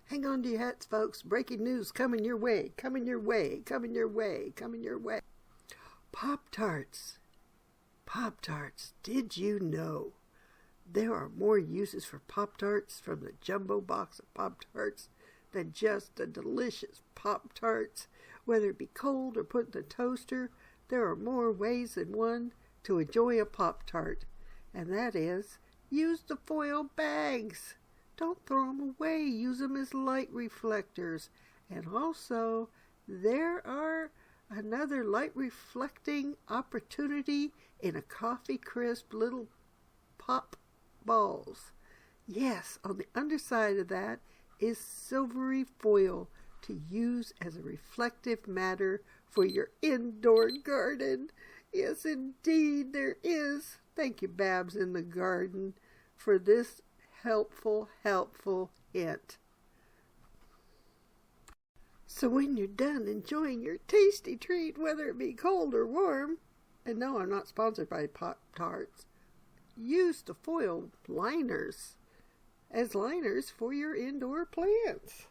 Hang on to your hats, folks. Breaking news coming your way, coming your way, coming your way, coming your way. Pop Tarts. Pop Tarts. Did you know there are more uses for Pop Tarts from the jumbo box of Pop Tarts than just the delicious Pop Tarts? Whether it be cold or put in the toaster, there are more ways than one to enjoy a Pop Tart. And that is, use the foil bags. Don't throw them away. Use them as light reflectors. And also, there are another light reflecting opportunity in a coffee crisp little pop balls. Yes, on the underside of that is silvery foil to use as a reflective matter for your indoor garden. Yes, indeed, there is. Thank you, Babs in the Garden, for this helpful hint. So when you're done enjoying your tasty treat, whether it be cold or warm, and no, I'm not sponsored by Pop Tarts, use the foil liners as liners for your indoor plants.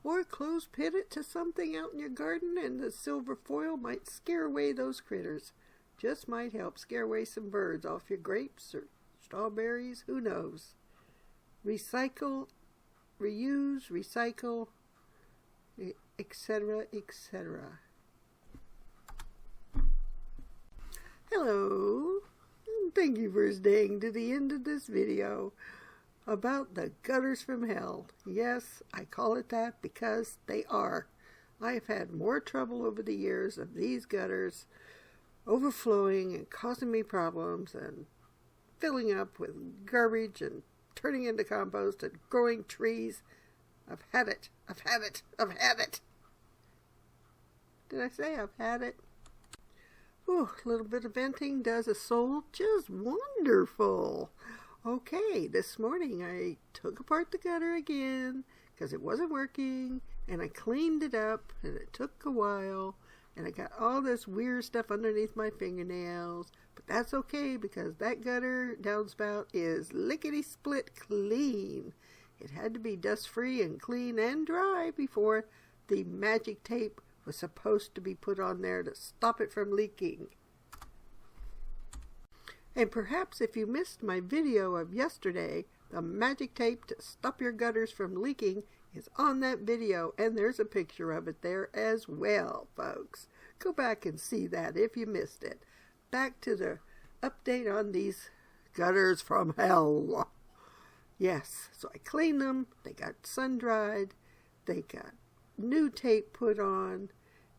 Or clothespin it to something out in your garden, and the silver foil might scare away those critters. Just might help scare away some birds off your grapes or strawberries, who knows. Recycle, reuse, recycle, etc., etc. Hello, thank you for staying to the end of this video about the gutters from hell. Yes, I call it that because they are. I've had more trouble over the years of these gutters overflowing and causing me problems and filling up with garbage and turning into compost and growing trees. I've had it. I've had it. I've had it. Did I say I've had it? Ooh, a little bit of venting does a soul just wonderful. Okay, this morning I took apart the gutter again because it wasn't working, and I cleaned it up, and it took a while, and I got all this weird stuff underneath my fingernails, but that's okay because that gutter downspout is lickety-split clean. It had to be dust-free and clean and dry before the magic tape was supposed to be put on there to stop it from leaking. And perhaps if you missed my video of yesterday, the magic tape to stop your gutters from leaking is on that video, and there's a picture of it there as well, folks. Go back and see that if you missed it. Back to the update on these gutters from hell. Yes, so I cleaned them, they got sun-dried, they got new tape put on.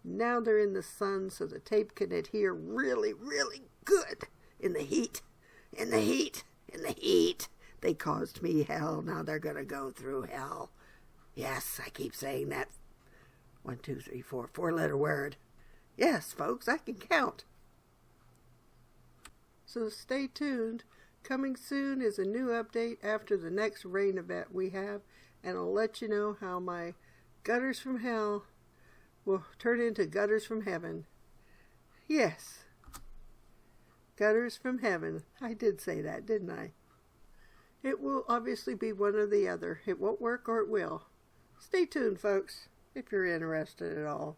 Now they're in the sun so the tape can adhere really, really good. In the heat, in the heat, in the heat. They caused me hell. Now they're going to go through hell. Yes, I keep saying that. 1, 2, 3, 4, 4-letter word. Yes, folks, I can count. So stay tuned. Coming soon is a new update after the next rain event we have. And I'll let you know how my gutters from hell will turn into gutters from heaven. Yes. Gutters from heaven. I did say that, didn't I? It will obviously be one or the other. It won't work or it will. Stay tuned, folks, if you're interested at all.